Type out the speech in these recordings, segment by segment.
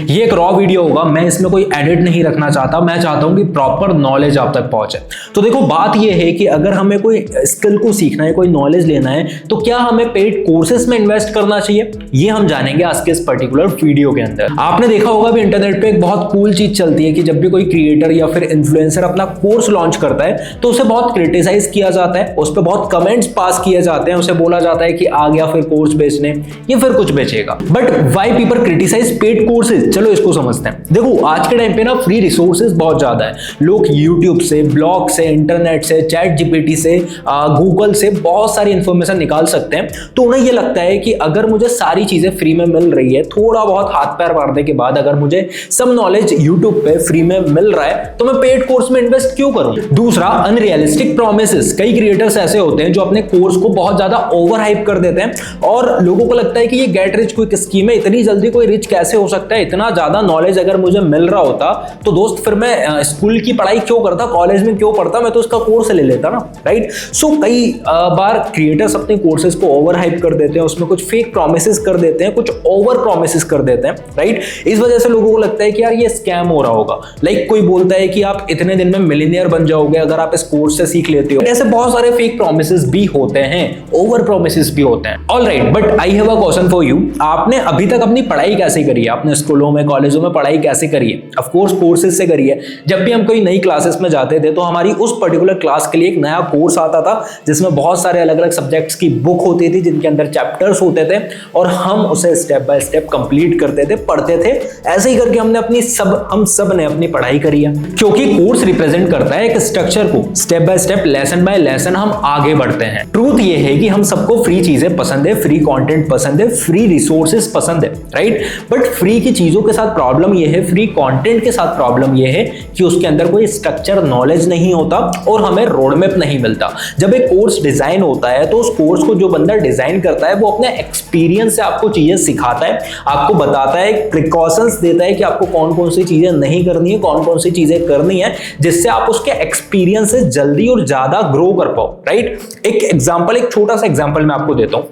ये एक raw video होगा, मैं इसमें कोई एडिट नहीं रखना चाहता, मैं चाहता हूं कि प्रॉपर नॉलेज आप तक पहुंचे। तो देखो बात ये है कि अगर हमें कोई स्किल को सीखना है, कोई नॉलेज लेना है, तो क्या हमें पेड कोर्सेज में इन्वेस्ट करना चाहिए, ये हम जानेंगे आज के इस पर्टिकुलर वीडियो के अंदर। आपने देखा होगा भी इंटरनेट पे एक बहुत कूल चीज चलती है कि जब भी कोई क्रिएटर या फिर इन्फ्लुएंसर अपना कोर्स लॉन्च करता है तो उसे बहुत क्रिटिसाइज किया जाता है, उस पर बहुत कमेंट्स पास किए जाते हैं, उसे बोला जाता है कि आ गया फिर कोर्स बेचने या फिर कुछ बेचेगा। But why people criticize paid courses, चलो इसको समझते हैं। देखो आज के टाइम पे ना फ्री रिसोर्सेज बहुत ज्यादा है, लोग यूट्यूब से, ब्लॉग से, इंटरनेट से, चैट जीपीटी से, गूगल से बहुत सारी इंफॉर्मेशन निकाल सकते हैं। तो उन्हें ये लगता है कि अगर मुझे सारी चीजें फ्री में मिल रही है, थोड़ा बहुत हाथ पैर मारने के बाद अगर मुझे सब नॉलेज यूट्यूब पे फ्री में मिल रहा है तो मैं पेड कोर्स में इन्वेस्ट क्यों करूं। दूसरा, अनरियलिस्टिक प्रॉमिसेस। कई क्रिएटर्स ऐसे होते हैं जो अपने कोर्स को बहुत ज्यादा ओवर हाइप कर देते हैं और लोगों को लगता है कि ये गेट रिच क्विक स्कीम है, इतनी जल्दी कोई रिच कैसे हो सकता है, इतना ज्यादा नॉलेज अगर मुझे मिल रहा होता तो दोस्त फिर मैं स्कूल की पढ़ाई क्यों करता, कॉलेज में क्यों पढ़ता, मैं तो उसका कोर्स ले लेता ना, राइट। सो कई बार क्रिएटर्स अपने कोर्सेज को ओवर हाइप कर देते हैं, उसमें कुछ फेक प्रॉमिसेस कर देते हैं, कुछ ओवर प्रॉमिसेस कर देते हैं, राइट। इस वजह से लोगों को लगता है कि यार ये स्कैम हो रहा होगा। लाइक कोई बोलता है कि आप इतने दिन में मिलियनियर बन जाओगे अगर आप इस कोर्स से सीख लेते हो। ऐसे बहुत सारे फेक प्रॉमिसेस भी होते हैं, ओवर प्रॉमिसेस भी होते हैं। Alright, but I have a question for you. आपने अभी तक अपनी पढ़ाई कैसे करी है, आपने स्कूलों में, कॉलेजों में पढ़ाई कैसे करी है? ऑफ कोर्स कोर्सेज से करी है। जब भी हम कोई नई क्लासेस में जाते थे तो हमारी उस पर्टिकुलर क्लास के लिए एक नया कोर्स आता था जिसमें बहुत सारे अलग अलग सब्जेक्ट्स की बुक होती थी, जिनके अंदर चैप्टर्स होते थे और हम उसे स्टेप बाय स्टेप कंप्लीट करते थे, पढ़ते थे। ऐसे ही करके हम सब ने अपनी पढ़ाई करी है, क्योंकि कोर्स रिप्रेजेंट करता है एक स्ट्रक्चर को। Step by step, lesson bye lesson हम आगे बढ़ते हैं। ट्रूथ ये है कि हम सबको फ्री चीजें पसंद है, फ्री कंटेंट पसंद है, फ्री रिसोर्सेज पसंद है, राइट। बट फ्री की चीजों के साथ प्रॉब्लम ये है, फ्री कंटेंट के साथ प्रॉब्लम ये है कि उसके अंदर कोई स्ट्रक्चर नॉलेज नहीं होता और हमें रोड मैप नहीं मिलता। जब एक कोर्स डिजाइन होता है तो उस कोर्स को जो बंदा डिजाइन करता है वो अपने एक्सपीरियंस से आपको चीजें सिखाता है, आपको बताता है, प्रिकॉशंस देता है कि आपको कौन कौन सी चीजें नहीं करनी है, कौन कौन सी चीजें करनी है, जिससे आप उसके एक्सपीरियंस से जल्दी और ज्यादा ग्रो कर पाओ, राइट। एक छोटा सा एग्जांपल मैं आपको देता हूं।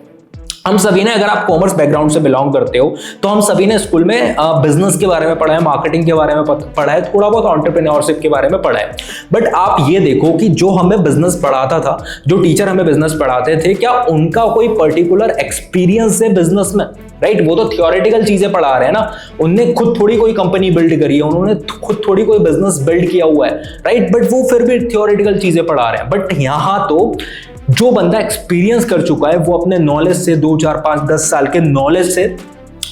हम सभी ने, अगर आप कॉमर्स बैकग्राउंड से बिलोंग करते हो तो हम सभी ने स्कूल में बिजनेस के बारे में पढ़ा है, मार्केटिंग के बारे में पढ़ा है, थोड़ा बहुत एंटरप्रेन्योरशिप के बारे में पढ़ा है। बट आप ये देखो कि जो हमें बिजनेस पढ़ाता था, जो टीचर हमें बिजनेस पढ़ाते थे, क्या उनका कोई पर्टिकुलर एक्सपीरियंस है बिजनेस में, राइट। वो तो थियोरेटिकल चीजें पढ़ा रहे हैं ना, उनने खुद थोड़ी कोई कंपनी बिल्ड करी है, उन्होंने खुद थोड़ी कोई बिजनेस बिल्ड किया हुआ है, राइट। बट वो फिर भी थियोरेटिकल चीजें पढ़ा रहे हैं। बट यहां तो जो बंदा एक्सपीरियंस कर चुका है वो अपने नॉलेज से, 2, 4, 5, 10 साल के नॉलेज से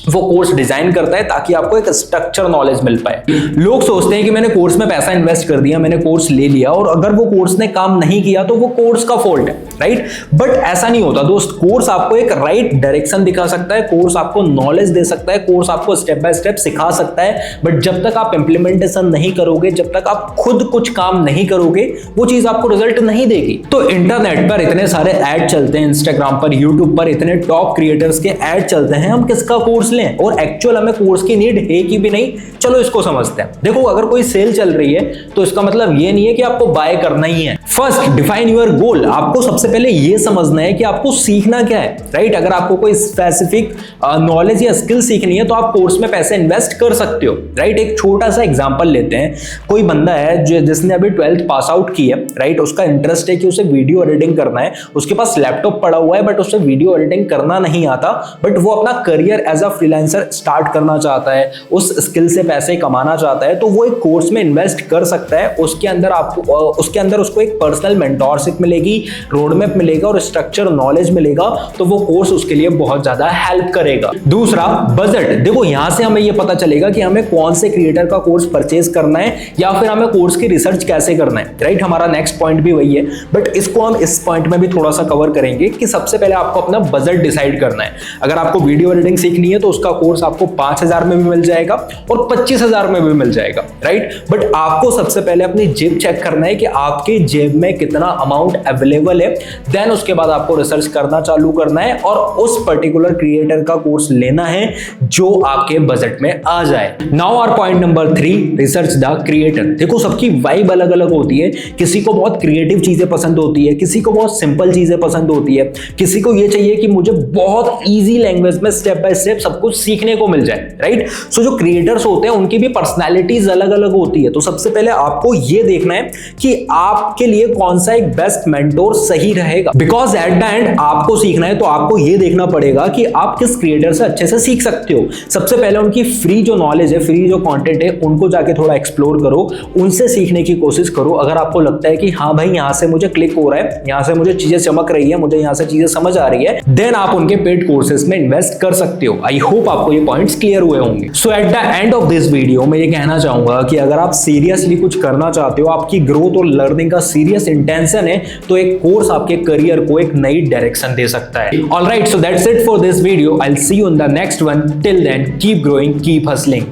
वो कोर्स डिजाइन करता है ताकि आपको एक स्ट्रक्चर नॉलेज मिल पाए। लोग सोचते हैं कि मैंने कोर्स में पैसा इन्वेस्ट कर दिया, मैंने कोर्स ले लिया और अगर वो कोर्स ने काम नहीं किया तो वो कोर्स का फॉल्ट है, राइट। बट ऐसा नहीं होता दोस्त। कोर्स आपको एक राइट डायरेक्शन दिखा सकता है, कोर्स आपको नॉलेज दे सकता है, कोर्स आपको स्टेप बाय स्टेप सिखा सकता है। बट जब तक आप इंप्लीमेंटेशन नहीं करोगे, जब तक आप खुद कुछ काम नहीं करोगे, वो चीज आपको रिजल्ट नहीं देगी। तो इंटरनेट पर इतने सारे ऐड चलते हैं, इंस्टाग्राम पर, यूट्यूब पर इतने टॉप क्रिएटर्स के ऐड चलते हैं, हम किसका कोर्स लें और एक्चुअल हमें कोर्स की नीड है कि भी नहीं, चलो इसको समझते हैं। देखो अगर कोई सेल चल रही है तो इसका मतलब ये नहीं है कि आपको बाय करना ही है। First, define your goal. आपको सबसे पहले ये समझना है कि आपको सीखना क्या है, राइट। अगर आपको कोई स्पेसिफिक नॉलेज या स्किल सीखनी है तो आप कोर्स में पैसे इन्वेस्ट कर सकते हो, राइट। एक छोटा सा एग्जांपल लेते हैं। कोई बंदा है जिसने अभी 12th पास आउट की है, राइट। उसका इंटरेस्ट है कि उसे वीडियो एडिटिंग करना है, उसके पास लैपटॉप पड़ा हुआ है बट उसे वीडियो एडिटिंग करना नहीं आता, बट वो अपना career as a freelancer start करना चाहता है, उस स्किल से पैसे कमाना चाहता है, तो वो एक कोर्स में इन्वेस्ट कर सकता है। उसके अंदर उसको एक पर्सनल मेंटोरशिप मिलेगी, रोड मैप मिलेगा और स्ट्रक्चर नॉलेज मिलेगा, तो वो कोर्स उसके लिए बहुत ज्यादा हेल्प करेगा। दूसरा, बजट। देखो यहां से हमें ये पता चलेगा कि हमें कौन से क्रिएटर का कोर्स परचेज करना है या फिर हमें कोर्स की रिसर्च कैसे करना है, राइट। हमारा नेक्स्ट पॉइंट भी वही है, बट इसको हम इस पॉइंट में भी थोड़ा सा कवर करेंगे कि सबसे पहले आपको अपना बजट डिसाइड करना है। अगर आपको वीडियो एडिटिंग सीखनी है तो उसका कोर्स आपको 5,000 में भी मिल जाएगा और 25,000 में भी मिल जाएगा, राइट। बट आपको सबसे पहले अपनी जेब चेक करना है कि आपके जेब में कितना अमाउंट अवेलेबल है देन उसके बाद आपको रिसर्च करना चालू करना है और उस पर्टिकुलर क्रिएटर का कोर्स लेना है जो आपके बजट में आ जाए। Now our point number 3, research the creator. देखो सबकी वाइब अलग अलग होती है, किसी को बहुत क्रिएटिव चीजें पसंद होती है, किसी को बहुत सिंपल चीजें पसंद होती है, किसी को ये चाहिए कि मुझे बहुत इजी लैंग्वेज में स्टेप बाय स्टेप सब कुछ सीखने को मिल जाए, राइट। सो जो क्रिएटर्स होते हैं उनकी भी पर्सनैलिटीज अलग अलग होती है। तो सबसे पहले आपको ये देखना है कि आपके लिए कौन सा एक बेस्ट मेंटोर सही रहेगा, बिकॉज एट द एंड आपको सीखना है तो आपको ये देखना पड़ेगा कि आप किस क्रिएटर से अच्छे से सीख सकते हो। सबसे पहले उनकी फ्री जो नॉलेज है, फ्री जो कंटेंट है, उनको जाके थोड़ा एक्सप्लोर करो, उनसे सीखने की कोशिश करो। अगर आपको लगता है कि हाँ भाई यहां से मुझे क्लिक हो रहा है, यहां से मुझे चीजें चमक रही है, मुझे यहां से चीजें समझ आ रही है, देन आप उनके पेड कोर्सेज में इन्वेस्ट कर सकते हो। आई होप आपको ये पॉइंट्स क्लियर हुए होंगे। So at the end of this video मैं ये कहना चाहूंगा कि अगर आप सीरियसली कुछ करना चाहते हो, आपकी ग्रोथ और लर्निंग का सीरियस इंटेंशन है, तो एक कोर्स आपके करियर को एक नई डायरेक्शन दे सकता है। Alright, so that's it for this video. I will see you in the next one. Till then keep growing, keep hustling.